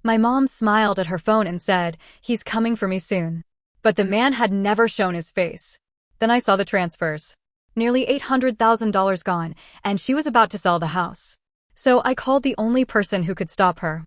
My mom smiled at her phone and said, "He's coming for me soon." But the man had never shown his face. Then I saw the transfers. Nearly $800,000 gone, and she was about to sell the house. So I called the only person who could stop her.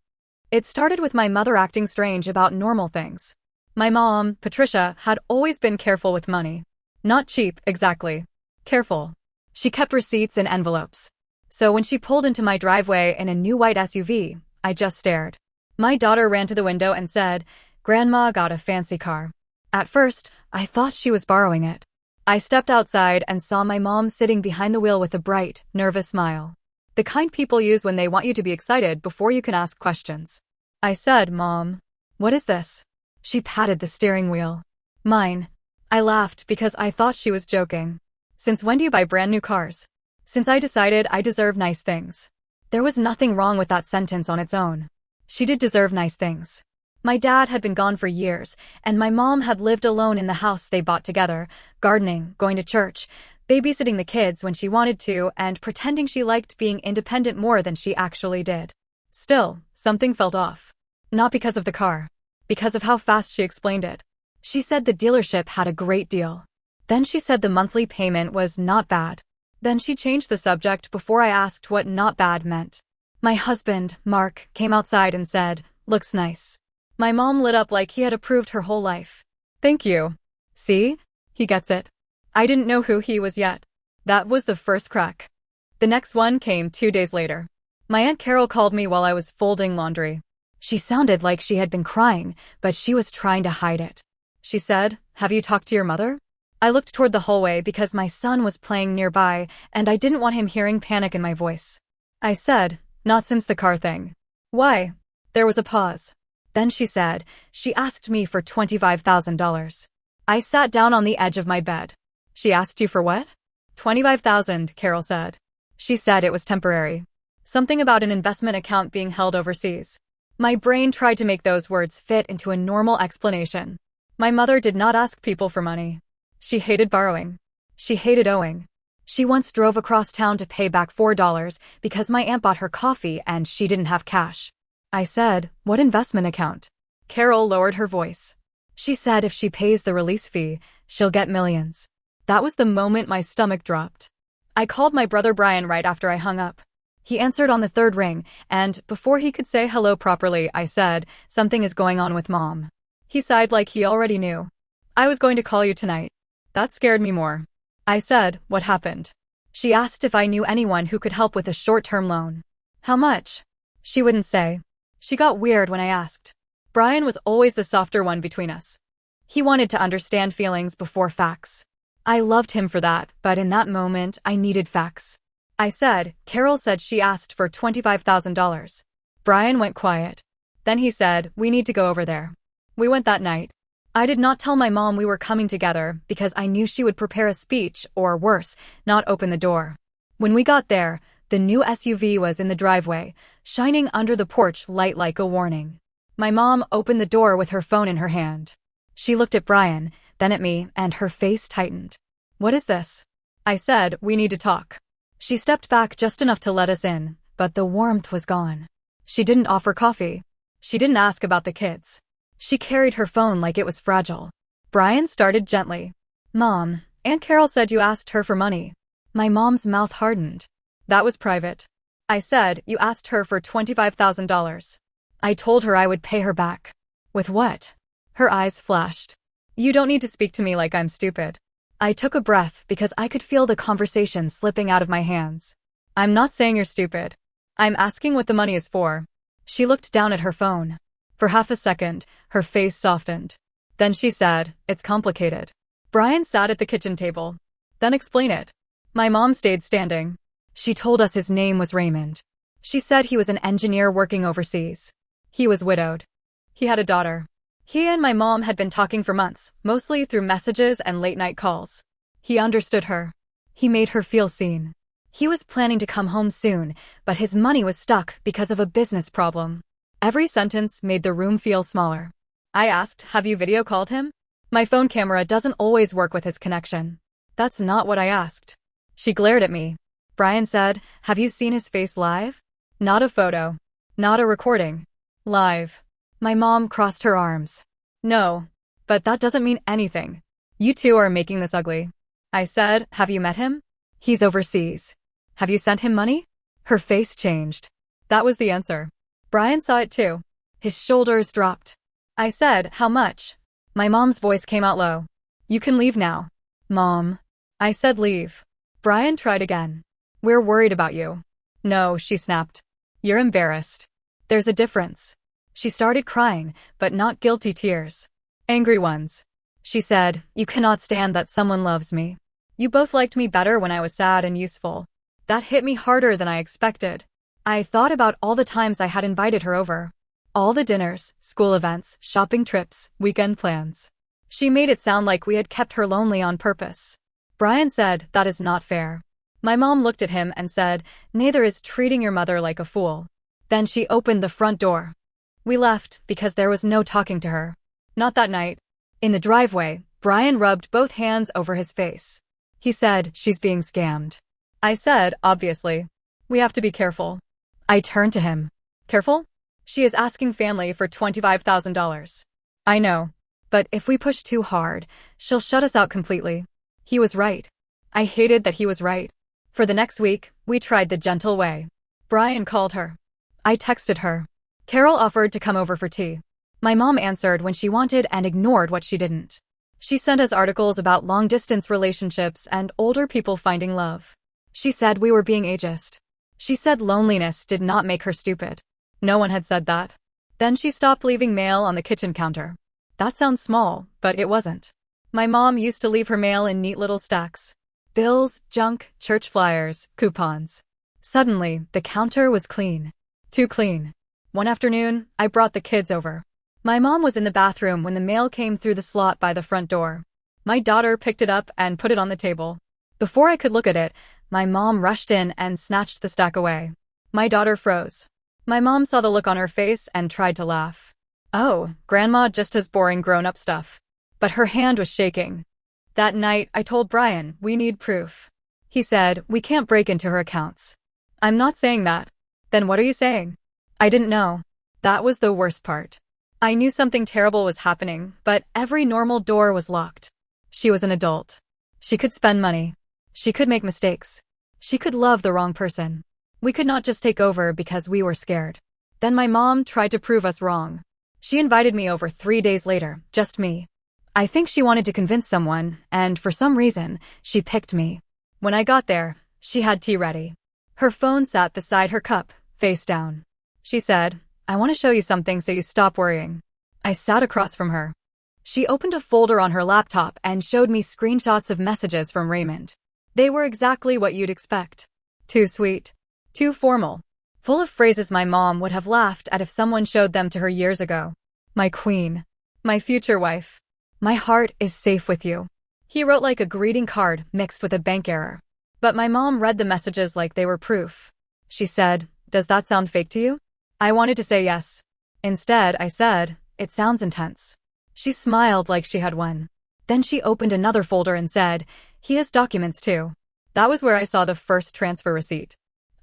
It started with my mother acting strange about normal things. My mom, Patricia, had always been careful with money. Not cheap, exactly. Careful. She kept receipts in envelopes. So when she pulled into my driveway in a new white SUV, I just stared. My daughter ran to the window and said, "Grandma got a fancy car." At first, I thought she was borrowing it. I stepped outside and saw my mom sitting behind the wheel with a bright, nervous smile. The kind people use when they want you to be excited before you can ask questions. I said, "Mom, what is this?" She patted the steering wheel. "Mine." I laughed because I thought she was joking. "Since when do you buy brand new cars?" "Since I decided I deserve nice things." There was nothing wrong with that sentence on its own. She did deserve nice things. My dad had been gone for years, and my mom had lived alone in the house they bought together, gardening, going to church, babysitting the kids when she wanted to, and pretending she liked being independent more than she actually did. Still, something felt off. Not because of the car. Because of how fast she explained it. She said the dealership had a great deal. Then she said the monthly payment was not bad. Then she changed the subject before I asked what not bad meant. My husband, Mark, came outside and said, "Looks nice." My mom lit up like he had approved her whole life. "Thank you. See? He gets it." I didn't know who he was yet. That was the first crack. The next one came 2 days later. My Aunt Carol called me while I was folding laundry. She sounded like she had been crying, but she was trying to hide it. She said, "Have you talked to your mother?" I looked toward the hallway because my son was playing nearby, and I didn't want him hearing panic in my voice. I said, "Not since the car thing." "Why?" There was a pause. Then she said, "She asked me for $25,000. I sat down on the edge of my bed. "She asked you for what?" "$25,000, Carol said. She said it was temporary. Something about an investment account being held overseas." My brain tried to make those words fit into a normal explanation. My mother did not ask people for money. She hated borrowing. She hated owing. She once drove across town to pay back $4 because my aunt bought her coffee and she didn't have cash. I said, "What investment account?" Carol lowered her voice. She said if she pays the release fee, she'll get millions. That was the moment my stomach dropped. I called my brother Brian right after I hung up. He answered on the third ring, and before he could say hello properly, I said, "Something is going on with Mom." He sighed like he already knew. "I was going to call you tonight." That scared me more. I said, "What happened?" She asked if I knew anyone who could help with a short-term loan. "How much?" She wouldn't say. She got weird when I asked. Brian was always the softer one between us. He wanted to understand feelings before facts. I loved him for that, but in that moment, I needed facts. I said, "Carol said she asked for $25,000. Brian went quiet. Then he said, "We need to go over there." We went that night. I did not tell my mom we were coming together because I knew she would prepare a speech, or worse, not open the door. When we got there, the new SUV was in the driveway, shining under the porch light like a warning. My mom opened the door with her phone in her hand. She looked at Brian, then at me, and her face tightened. "What is this?" I said, "We need to talk." She stepped back just enough to let us in, but the warmth was gone. She didn't offer coffee. She didn't ask about the kids. She carried her phone like it was fragile. Brian started gently. "Mom, Aunt Carol said you asked her for money." My mom's mouth hardened. "That was private." I said, "You asked her for $25,000. I told her I would pay her back." "With what?" Her eyes flashed. "You don't need to speak to me like I'm stupid." I took a breath because I could feel the conversation slipping out of my hands. "I'm not saying you're stupid. I'm asking what the money is for." She looked down at her phone. For half a second, her face softened. Then she said, "It's complicated." Brian sat at the kitchen table. "Then explain it." My mom stayed standing. She told us his name was Raymond. She said he was an engineer working overseas. He was widowed. He had a daughter. He and my mom had been talking for months, mostly through messages and late-night calls. He understood her. He made her feel seen. He was planning to come home soon, but his money was stuck because of a business problem. Every sentence made the room feel smaller. I asked, "Have you video called him?" "My phone camera doesn't always work with his connection." "That's not what I asked." She glared at me. Brian said, "Have you seen his face live?" "Not a photo. Not a recording. Live." My mom crossed her arms. No, but that doesn't mean anything. You two are making this ugly. I said, have you met him? He's overseas. Have you sent him money? Her face changed. That was the answer. Brian saw it too. His shoulders dropped. I said, how much? My mom's voice came out low. You can leave now. Mom. I said leave. Brian tried again. We're worried about you. No, she snapped. You're embarrassed. There's a difference. She started crying, but not guilty tears. Angry ones. She said, you cannot stand that someone loves me. You both liked me better when I was sad and useful. That hit me harder than I expected. I thought about all the times I had invited her over. All the dinners, school events, shopping trips, weekend plans. She made it sound like we had kept her lonely on purpose. Brian said, that is not fair. My mom looked at him and said, neither is treating your mother like a fool. Then she opened the front door. We left because there was no talking to her. Not that night. In the driveway, Brian rubbed both hands over his face. He said, she's being scammed. I said, obviously. We have to be careful. I turned to him. Careful? She is asking family for $25,000. I know. But if we push too hard, she'll shut us out completely. He was right. I hated that he was right. For the next week, we tried the gentle way. Brian called her. I texted her. Carol offered to come over for tea. My mom answered when she wanted and ignored what she didn't. She sent us articles about long-distance relationships and older people finding love. She said we were being ageist. She said loneliness did not make her stupid. No one had said that. Then she stopped leaving mail on the kitchen counter. That sounds small, but it wasn't. My mom used to leave her mail in neat little stacks. Bills, junk, church flyers, coupons. Suddenly, the counter was clean. Too clean. One afternoon, I brought the kids over. My mom was in the bathroom when the mail came through the slot by the front door. My daughter picked it up and put it on the table. Before I could look at it, my mom rushed in and snatched the stack away. My daughter froze. My mom saw the look on her face and tried to laugh. Oh, Grandma just has boring grown-up stuff. But her hand was shaking. That night, I told Brian, we need proof. He said, we can't break into her accounts. I'm not saying that. Then what are you saying? I didn't know. That was the worst part. I knew something terrible was happening, but every normal door was locked. She was an adult. She could spend money. She could make mistakes. She could love the wrong person. We could not just take over because we were scared. Then my mom tried to prove us wrong. She invited me over 3 days later, just me. I think she wanted to convince someone, and for some reason, she picked me. When I got there, she had tea ready. Her phone sat beside her cup, face down. She said, I want to show you something so you stop worrying. I sat across from her. She opened a folder on her laptop and showed me screenshots of messages from Raymond. They were exactly what you'd expect. Too sweet. Too formal. Full of phrases my mom would have laughed at if someone showed them to her years ago. My queen. My future wife. My heart is safe with you. He wrote like a greeting card mixed with a bank error. But my mom read the messages like they were proof. She said, does that sound fake to you? I wanted to say yes. Instead, I said, it sounds intense. She smiled like she had won. Then she opened another folder and said, he has documents too. That was where I saw the first transfer receipt.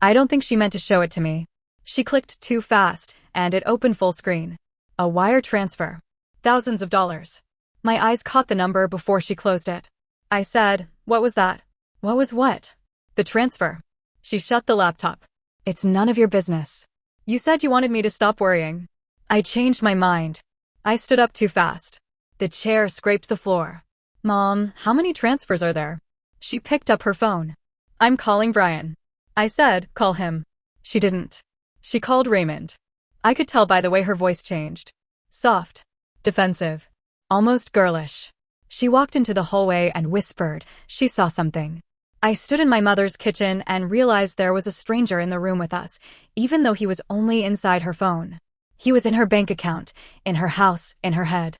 I don't think she meant to show it to me. She clicked too fast, and it opened full screen. A wire transfer. Thousands of dollars. My eyes caught the number before she closed it. I said, what was that? What was what? The transfer. She shut the laptop. It's none of your business. You said you wanted me to stop worrying. I changed my mind. I stood up too fast. The chair scraped the floor. Mom, how many transfers are there? She picked up her phone. I'm calling Brian. I said, call him. She didn't. She called Raymond. I could tell by the way her voice changed. Soft. Defensive. Almost girlish. She walked into the hallway and whispered she saw something. I stood in my mother's kitchen and realized there was a stranger in the room with us, even though he was only inside her phone. He was in her bank account, in her house, in her head.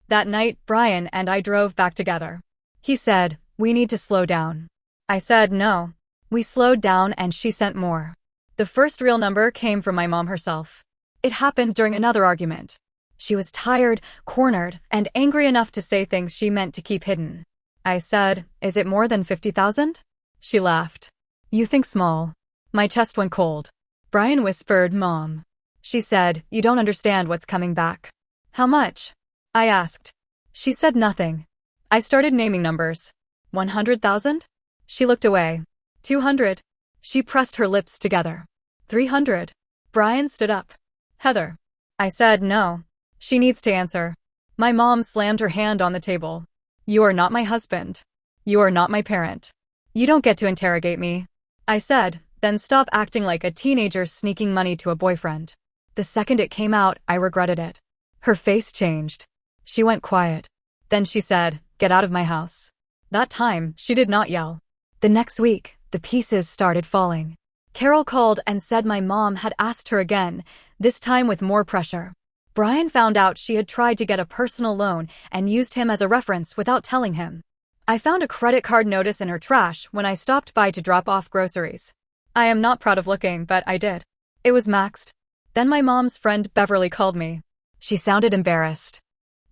That night, Brian and I drove back together. He said, we need to slow down. I said no. We slowed down and she sent more. The first real number came from my mom herself. It happened during another argument. She was tired, cornered, and angry enough to say things she meant to keep hidden. I said, is it more than 50,000? She laughed. You think small. My chest went cold. Brian whispered, Mom. She said, "You don't understand what's coming back." "How much?" I asked. She said nothing. I started naming numbers. 100,000? She looked away. 200. She pressed her lips together. 300. Brian stood up. "Heather." I said no. She needs to answer. My mom slammed her hand on the table. "You are not my husband. You are not my parent. You don't get to interrogate me." I said, "Then stop acting like a teenager sneaking money to a boyfriend." The second it came out, I regretted it. Her face changed. She went quiet. Then she said, "Get out of my house." That time, she did not yell. The next week, the pieces started falling. Carol called and said my mom had asked her again, this time with more pressure. Brian found out she had tried to get a personal loan and used him as a reference without telling him. I found a credit card notice in her trash when I stopped by to drop off groceries. I am not proud of looking, but I did. It was maxed. Then my mom's friend Beverly called me. She sounded embarrassed.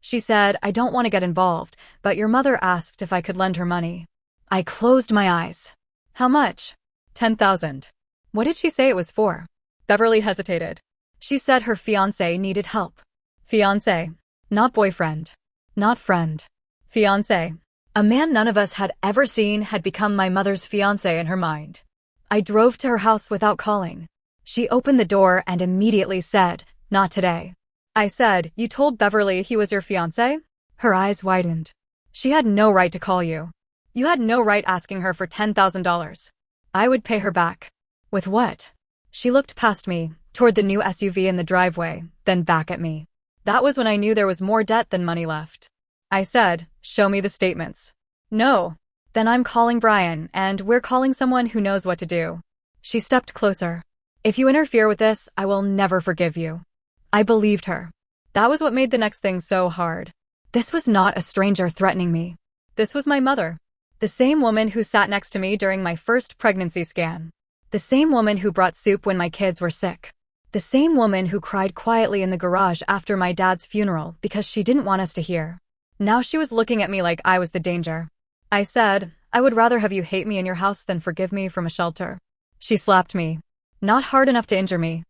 She said, "I don't want to get involved, but your mother asked if I could lend her money." I closed my eyes. "How much?" 10,000. "What did she say it was for?" Beverly hesitated. She said her fiancé needed help. Fiancé. Not boyfriend. Not friend. Fiancé. A man none of us had ever seen had become my mother's fiancé in her mind. I drove to her house without calling. She opened the door and immediately said, "Not today." I said, "You told Beverly he was your fiancé?" Her eyes widened. "She had no right to call you. You had no right asking her for $10,000. I would pay her back." "With what?" She looked past me, toward the new SUV in the driveway, then back at me. That was when I knew there was more debt than money left. I said, "Show me the statements." "No." "Then I'm calling Brian, and we're calling someone who knows what to do." She stepped closer. "If you interfere with this, I will never forgive you." I believed her. That was what made the next thing so hard. This was not a stranger threatening me. This was my mother. The same woman who sat next to me during my first pregnancy scan. The same woman who brought soup when my kids were sick. The same woman who cried quietly in the garage after my dad's funeral because she didn't want us to hear. Now she was looking at me like I was the danger. I said, "I would rather have you hate me in your house than forgive me from a shelter." She slapped me. Not hard enough to injure me.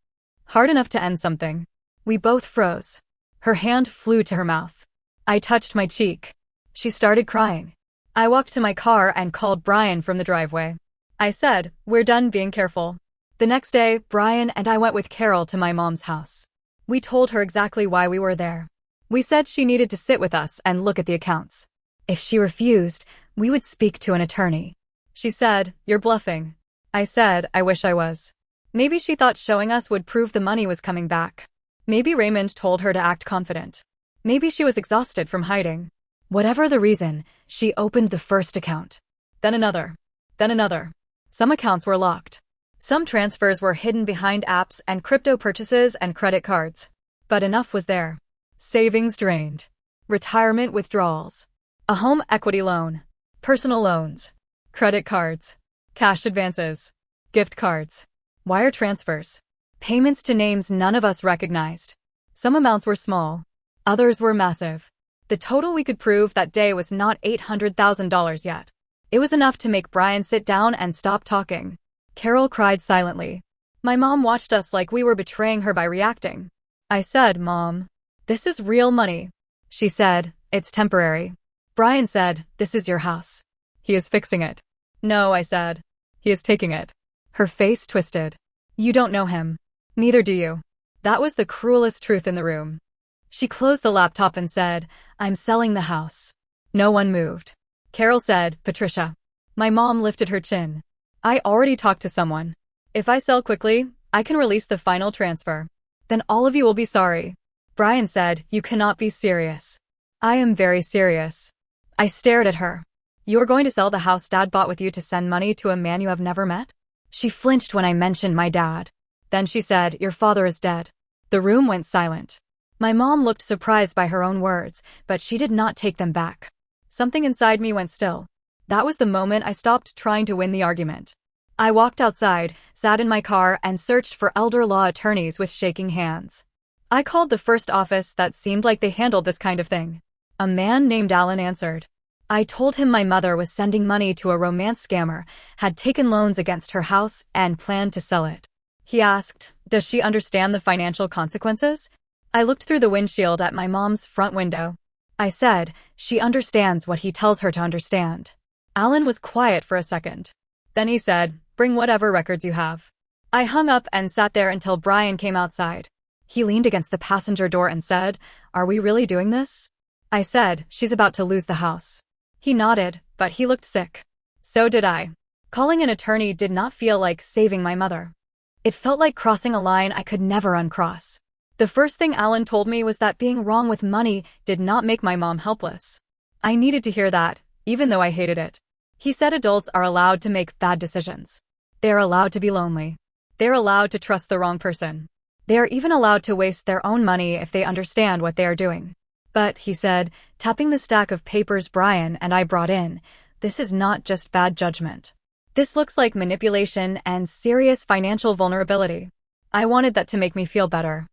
Hard enough to end something. We both froze. Her hand flew to her mouth. I touched my cheek. She started crying. I walked to my car and called Brian from the driveway. I said, "We're done being careful." The next day, Brian and I went with Carol to my mom's house. We told her exactly why we were there. We said she needed to sit with us and look at the accounts. If she refused, we would speak to an attorney. She said, "You're bluffing." I said, "I wish I was." Maybe she thought showing us would prove the money was coming back. Maybe Raymond told her to act confident. Maybe she was exhausted from hiding. Whatever the reason, she opened the first account. Then another. Then another. Some accounts were locked. Some transfers were hidden behind apps and crypto purchases and credit cards. But enough was there. Savings drained. Retirement withdrawals. A home equity loan. Personal loans. Credit cards. Cash advances. Gift cards. Wire transfers. Payments to names none of us recognized. Some amounts were small. Others were massive. The total we could prove that day was not $800,000 yet. It was enough to make Brian sit down and stop talking. Carol cried silently. My mom watched us like we were betraying her by reacting. I said, "Mom, this is real money." She said, "It's temporary." Brian said, "This is your house. He is fixing it." "No," I said. "He is taking it." Her face twisted. "You don't know him. Neither do you." That was the cruelest truth in the room. She closed the laptop and said, "I'm selling the house." No one moved. Carol said, "Patricia." My mom lifted her chin. "I already talked to someone. If I sell quickly, I can release the final transfer. Then all of you will be sorry." Brian said, "You cannot be serious." "I am very serious." I stared at her. "You're going to sell the house Dad bought with you to send money to a man you have never met?" She flinched when I mentioned my dad. Then she said, "Your father is dead." The room went silent. My mom looked surprised by her own words, but she did not take them back. Something inside me went still. That was the moment I stopped trying to win the argument. I walked outside, sat in my car, and searched for elder law attorneys with shaking hands. I called the first office that seemed like they handled this kind of thing. A man named Alan answered. I told him my mother was sending money to a romance scammer, had taken loans against her house, and planned to sell it. He asked, Does she understand the financial consequences? I looked through the windshield at my mom's front window. I said, she understands what he tells her to understand. Alan was quiet for a second. Then he said, bring whatever records you have. I hung up and sat there until Brian came outside. He leaned against the passenger door and said, are we really doing this? I said, she's about to lose the house. He nodded, but he looked sick. So did I. Calling an attorney did not feel like saving my mother. It felt like crossing a line I could never uncross. The first thing Alan told me was that being wrong with money did not make my mom helpless. I needed to hear that, even though I hated it. He said adults are allowed to make bad decisions. They are allowed to be lonely. They are allowed to trust the wrong person. They are even allowed to waste their own money if they understand what they are doing. But, he said, tapping the stack of papers Brian and I brought in, this is not just bad judgment. This looks like manipulation and serious financial vulnerability. I wanted that to make me feel better.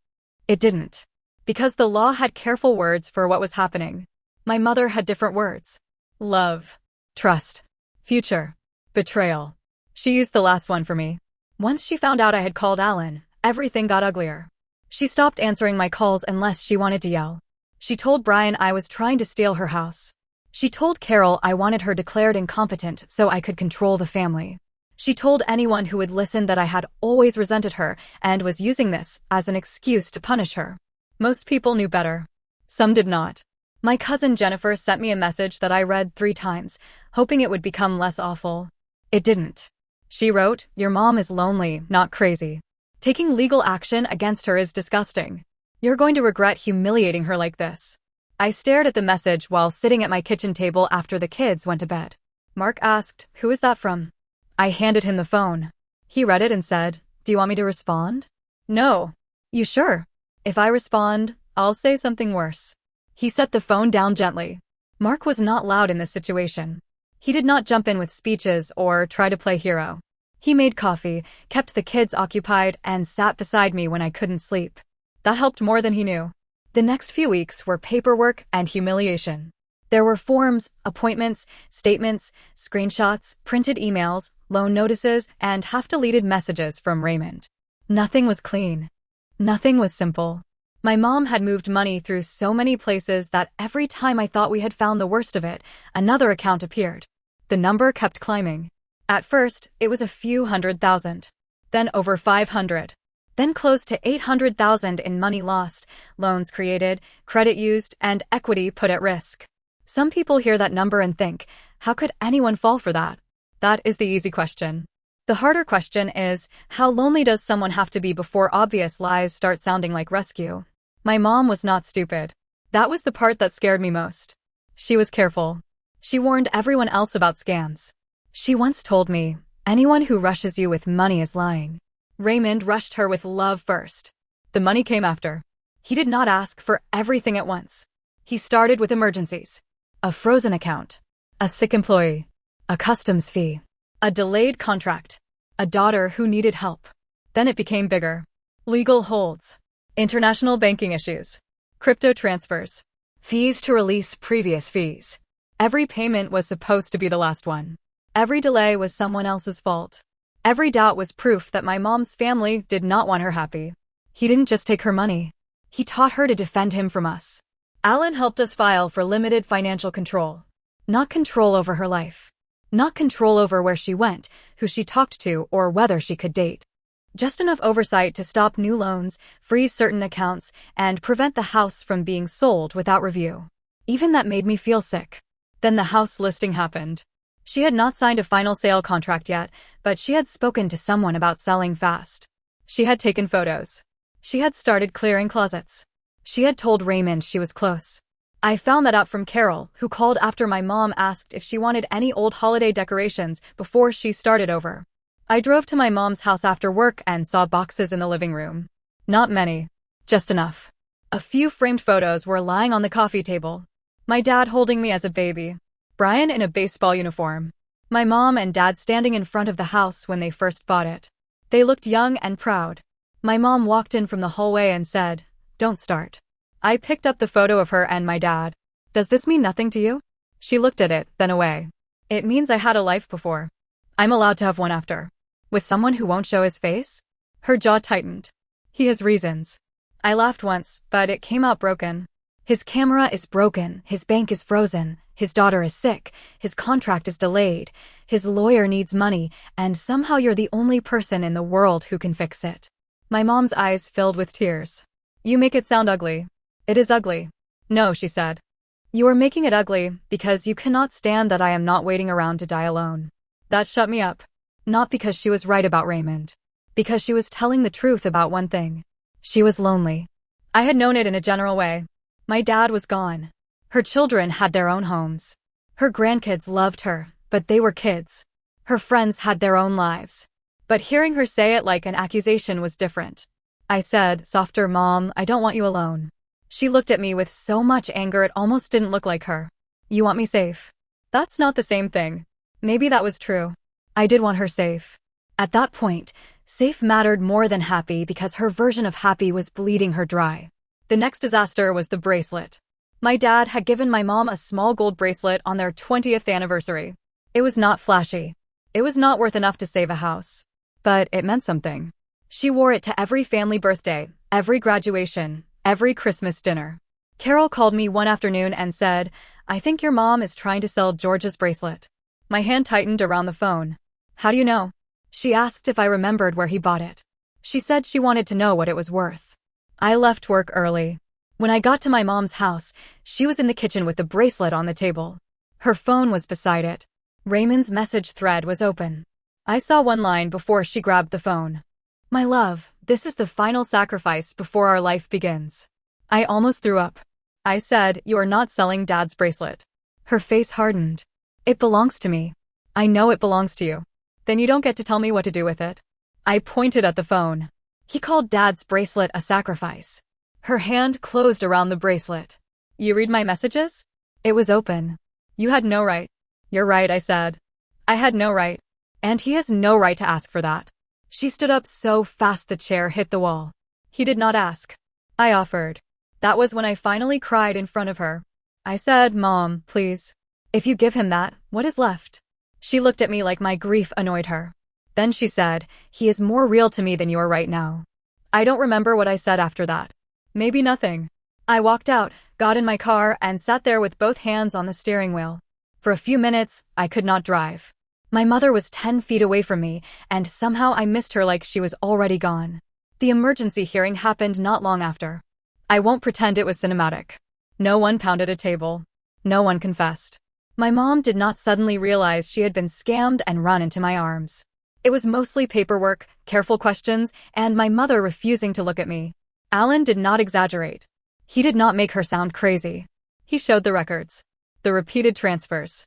It didn't. Because the law had careful words for what was happening. My mother had different words. Love. Trust. Future. Betrayal. She used the last one for me. Once she found out I had called Alan, everything got uglier. She stopped answering my calls unless she wanted to yell. She told Brian I was trying to steal her house. She told Carol I wanted her declared incompetent so I could control the family. She told anyone who would listen that I had always resented her and was using this as an excuse to punish her. Most people knew better. Some did not. My cousin Jennifer sent me a message that I read 3 times, hoping it would become less awful. It didn't. She wrote, your mom is lonely, not crazy. Taking legal action against her is disgusting. You're going to regret humiliating her like this. I stared at the message while sitting at my kitchen table after the kids went to bed. Mark asked, who is that from? I handed him the phone. He read it and said, do you want me to respond? No. You sure? If I respond, I'll say something worse. He set the phone down gently. Mark was not loud in this situation. He did not jump in with speeches or try to play hero. He made coffee, kept the kids occupied, and sat beside me when I couldn't sleep. That helped more than he knew. The next few weeks were paperwork and humiliation. There were forms, appointments, statements, screenshots, printed emails, loan notices, and half-deleted messages from Raymond. Nothing was clean. Nothing was simple. My mom had moved money through so many places that every time I thought we had found the worst of it, another account appeared. The number kept climbing. At first, it was a few $100,000. Then over $500. Then close to $800,000 in money lost, loans created, credit used, and equity put at risk. Some people hear that number and think, how could anyone fall for that? That is the easy question. The harder question is, how lonely does someone have to be before obvious lies start sounding like rescue? My mom was not stupid. That was the part that scared me most. She was careful. She warned everyone else about scams. She once told me, anyone who rushes you with money is lying. Raymond rushed her with love first. The money came after. He did not ask for everything at once. He started with emergencies. A frozen account. A sick employee. A customs fee. A delayed contract. A daughter who needed help. Then it became bigger. Legal holds. International banking issues. Crypto transfers. Fees to release previous fees. Every payment was supposed to be the last one. Every delay was someone else's fault. Every doubt was proof that my mom's family did not want her happy. He didn't just take her money. He taught her to defend him from us. Alan helped us file for limited financial control. Not control over her life. Not control over where she went, who she talked to, or whether she could date. Just enough oversight to stop new loans, freeze certain accounts, and prevent the house from being sold without review. Even that made me feel sick. Then the house listing happened. She had not signed a final sale contract yet, but she had spoken to someone about selling fast. She had taken photos. She had started clearing closets. She had told Raymond she was close. I found that out from Carol, who called after my mom asked if she wanted any old holiday decorations before she started over. I drove to my mom's house after work and saw boxes in the living room. Not many. Just enough. A few framed photos were lying on the coffee table. My dad holding me as a baby. Brian in a baseball uniform. My mom and dad standing in front of the house when they first bought it. They looked young and proud. My mom walked in from the hallway and said, "Don't start." I picked up the photo of her and my dad. "Does this mean nothing to you?" She looked at it, then away. "It means I had a life before. I'm allowed to have one after." "With someone who won't show his face?" Her jaw tightened. He has reasons. I laughed once, but it came out broken. His camera is broken, his bank is frozen, his daughter is sick, his contract is delayed, his lawyer needs money, and somehow you're the only person in the world who can fix it. My mom's eyes filled with tears. You make it sound ugly. It is ugly. No, she said. You are making it ugly because you cannot stand that I am not waiting around to die alone. That shut me up. Not because she was right about Raymond. Because she was telling the truth about one thing. She was lonely. I had known it in a general way. My dad was gone. Her children had their own homes. Her grandkids loved her, but they were kids. Her friends had their own lives. But hearing her say it like an accusation was different. I said, softer, Mom, I don't want you alone. She looked at me with so much anger it almost didn't look like her. You want me safe? That's not the same thing. Maybe that was true. I did want her safe. At that point, safe mattered more than happy because her version of happy was bleeding her dry. The next disaster was the bracelet. My dad had given my mom a small gold bracelet on their 20th anniversary. It was not flashy. It was not worth enough to save a house. But it meant something. She wore it to every family birthday, every graduation, every Christmas dinner. Carol called me one afternoon and said, I think your mom is trying to sell George's bracelet. My hand tightened around the phone. How do you know? She asked if I remembered where he bought it. She said she wanted to know what it was worth. I left work early. When I got to my mom's house, she was in the kitchen with the bracelet on the table. Her phone was beside it. Raymond's message thread was open. I saw one line before she grabbed the phone. My love, this is the final sacrifice before our life begins. I almost threw up. I said, you are not selling Dad's bracelet. Her face hardened. It belongs to me. I know it belongs to you. Then you don't get to tell me what to do with it. I pointed at the phone. He called Dad's bracelet a sacrifice. Her hand closed around the bracelet. You read my messages? It was open. You had no right. You're right, I said. I had no right. And he has no right to ask for that. She stood up so fast the chair hit the wall. He did not ask. I offered. That was when I finally cried in front of her. I said, Mom, please. If you give him that, what is left? She looked at me like my grief annoyed her. Then she said, he is more real to me than you are right now. I don't remember what I said after that. Maybe nothing. I walked out, got in my car, and sat there with both hands on the steering wheel. For a few minutes, I could not drive. My mother was 10 feet away from me, and somehow I missed her like she was already gone. The emergency hearing happened not long after. I won't pretend it was cinematic. No one pounded a table. No one confessed. My mom did not suddenly realize she had been scammed and run into my arms. It was mostly paperwork, careful questions, and my mother refusing to look at me. Alan did not exaggerate. He did not make her sound crazy. He showed the records. The repeated transfers.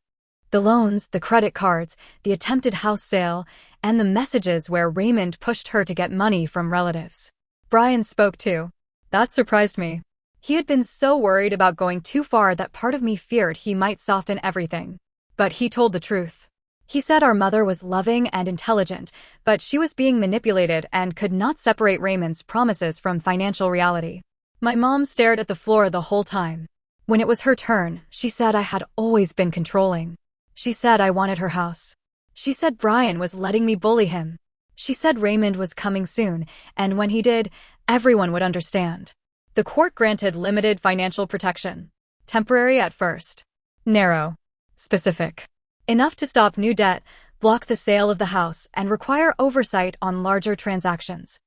The loans, the credit cards, the attempted house sale, and the messages where Raymond pushed her to get money from relatives. Brian spoke too. That surprised me. He had been so worried about going too far that part of me feared he might soften everything. But he told the truth. He said our mother was loving and intelligent, but she was being manipulated and could not separate Raymond's promises from financial reality. My mom stared at the floor the whole time. When it was her turn, she said I had always been controlling. She said I wanted her house. She said Brian was letting me bully him. She said Raymond was coming soon, and when he did, everyone would understand. The court granted limited financial protection. Temporary at first. Narrow. Specific. Enough to stop new debt, block the sale of the house, and require oversight on larger transactions.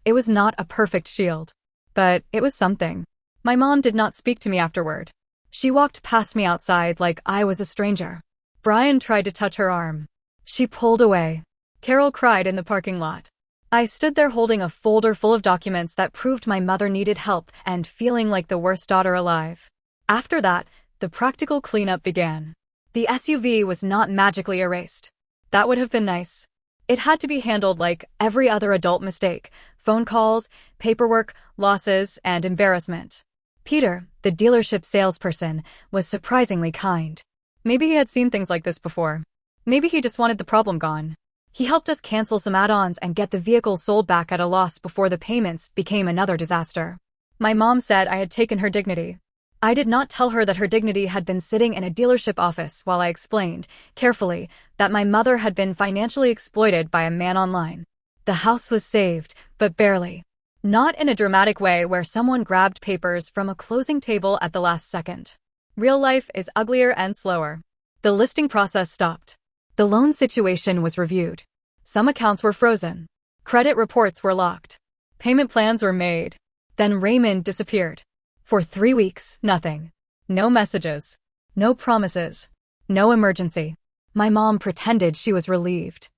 It was not a perfect shield. But it was something. My mom did not speak to me afterward. She walked past me outside like I was a stranger. Brian tried to touch her arm. She pulled away. Carol cried in the parking lot. I stood there holding a folder full of documents that proved my mother needed help and feeling like the worst daughter alive. After that, the practical cleanup began. The SUV was not magically erased. That would have been nice. It had to be handled like every other adult mistake: phone calls, paperwork, losses, and embarrassment. Peter, the dealership salesperson, was surprisingly kind. Maybe he had seen things like this before. Maybe he just wanted the problem gone. He helped us cancel some add-ons and get the vehicle sold back at a loss before the payments became another disaster. My mom said I had taken her dignity. I did not tell her that her dignity had been sitting in a dealership office while I explained, carefully, that my mother had been financially exploited by a man online. The house was saved, but barely. Not in a dramatic way where someone grabbed papers from a closing table at the last second. Real life is uglier and slower. The listing process stopped. The loan situation was reviewed. Some accounts were frozen. Credit reports were locked. Payment plans were made. Then Raymond disappeared. For 3 weeks, nothing. No messages. No promises. No emergency. My mom pretended she was relieved.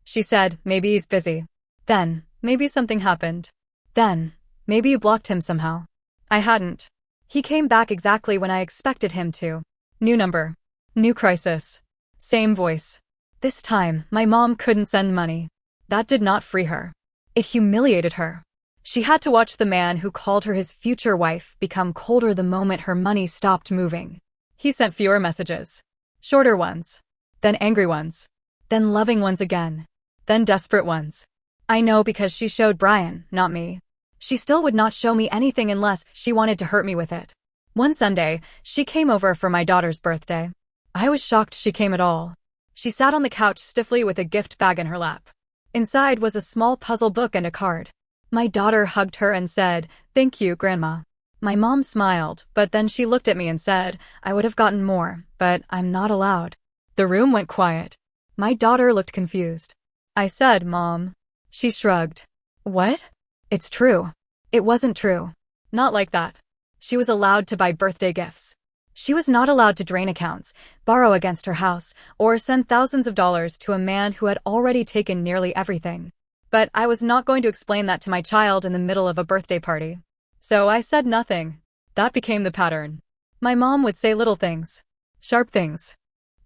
She said, maybe he's busy. Then, maybe something happened. Then, maybe you blocked him somehow. I hadn't. He came back exactly when I expected him to. New number. New crisis. Same voice. This time, my mom couldn't send money. That did not free her. It humiliated her. She had to watch the man who called her his future wife become colder the moment her money stopped moving. He sent fewer messages. Shorter ones. Then angry ones. Then loving ones again. Then desperate ones. I know because she showed Brian, not me. She still would not show me anything unless she wanted to hurt me with it. One Sunday, she came over for my daughter's birthday. I was shocked she came at all. She sat on the couch stiffly with a gift bag in her lap. Inside was a small puzzle book and a card. My daughter hugged her and said, "Thank you, Grandma." My mom smiled, but then she looked at me and said, "I would have gotten more, but I'm not allowed." The room went quiet. My daughter looked confused. I said, "Mom." She shrugged. "What?" "It's true." It wasn't true. Not like that. She was allowed to buy birthday gifts. She was not allowed to drain accounts, borrow against her house, or send thousands of dollars to a man who had already taken nearly everything. But I was not going to explain that to my child in the middle of a birthday party. So I said nothing. That became the pattern. My mom would say little things. Sharp things.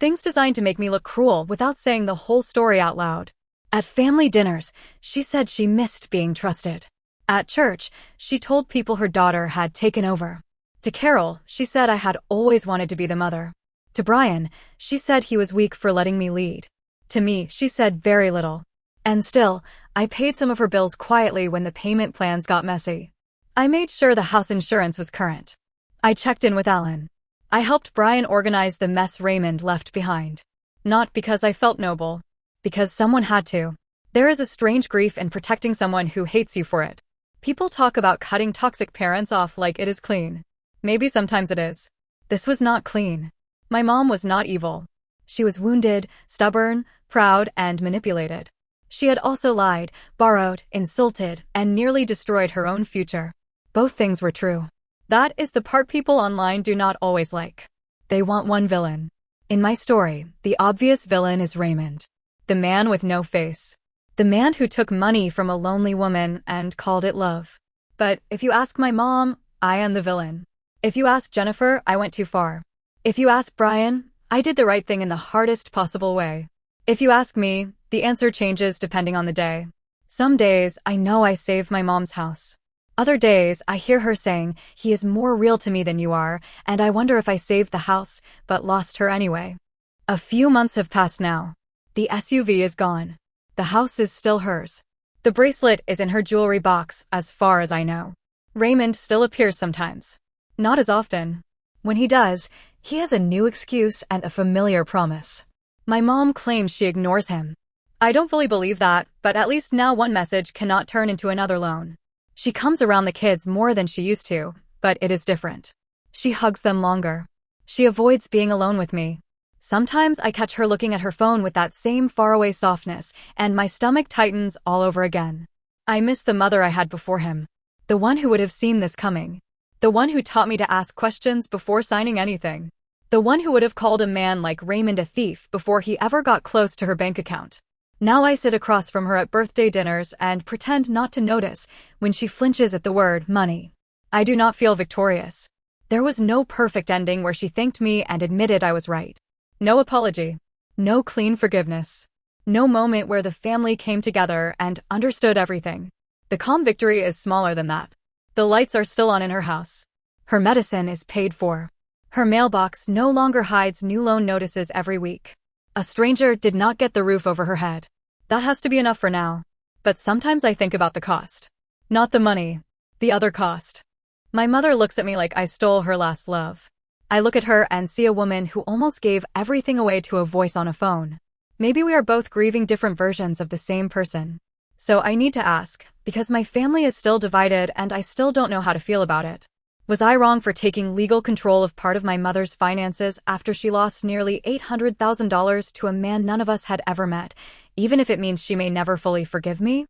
Things designed to make me look cruel without saying the whole story out loud. At family dinners, she said she missed being trusted. At church, she told people her daughter had taken over. To Carol, she said I had always wanted to be the mother. To Brian, she said he was weak for letting me lead. To me, she said very little. And still, I paid some of her bills quietly when the payment plans got messy. I made sure the house insurance was current. I checked in with Alan. I helped Brian organize the mess Raymond left behind. Not because I felt noble. Because someone had to. There is a strange grief in protecting someone who hates you for it. People talk about cutting toxic parents off like it is clean. Maybe sometimes it is. This was not clean. My mom was not evil. She was wounded, stubborn, proud, and manipulated. She had also lied, borrowed, insulted, and nearly destroyed her own future. Both things were true. That is the part people online do not always like. They want one villain. In my story, the obvious villain is Raymond. The man with no face. The man who took money from a lonely woman and called it love. But if you ask my mom, I am the villain. If you ask Jennifer, I went too far. If you ask Brian, I did the right thing in the hardest possible way. If you ask me, the answer changes depending on the day. Some days, I know I saved my mom's house. Other days, I hear her saying, "He is more real to me than you are," and I wonder if I saved the house, but lost her anyway. A few months have passed now. The SUV is gone. The house is still hers. The bracelet is in her jewelry box, as far as I know. Raymond still appears sometimes. Not as often. When he does, he has a new excuse and a familiar promise. My mom claims she ignores him. I don't fully believe that, but at least now one message cannot turn into another loan. She comes around the kids more than she used to, but it is different. She hugs them longer. She avoids being alone with me. Sometimes I catch her looking at her phone with that same faraway softness, and my stomach tightens all over again. I miss the mother I had before him. The one who would have seen this coming. The one who taught me to ask questions before signing anything. The one who would have called a man like Raymond a thief before he ever got close to her bank account. Now I sit across from her at birthday dinners and pretend not to notice when she flinches at the word money. I do not feel victorious. There was no perfect ending where she thanked me and admitted I was right. No apology. No clean forgiveness. No moment where the family came together and understood everything. The calm victory is smaller than that. The lights are still on in her house. Her medicine is paid for. Her mailbox no longer hides new loan notices every week. A stranger did not get the roof over her head. That has to be enough for now. But sometimes I think about the cost. Not the money. The other cost. My mother looks at me like I stole her last love. I look at her and see a woman who almost gave everything away to a voice on a phone. Maybe we are both grieving different versions of the same person. So I need to ask, because my family is still divided and I still don't know how to feel about it. Was I wrong for taking legal control of part of my mother's finances after she lost nearly $800,000 to a man none of us had ever met, even if it means she may never fully forgive me?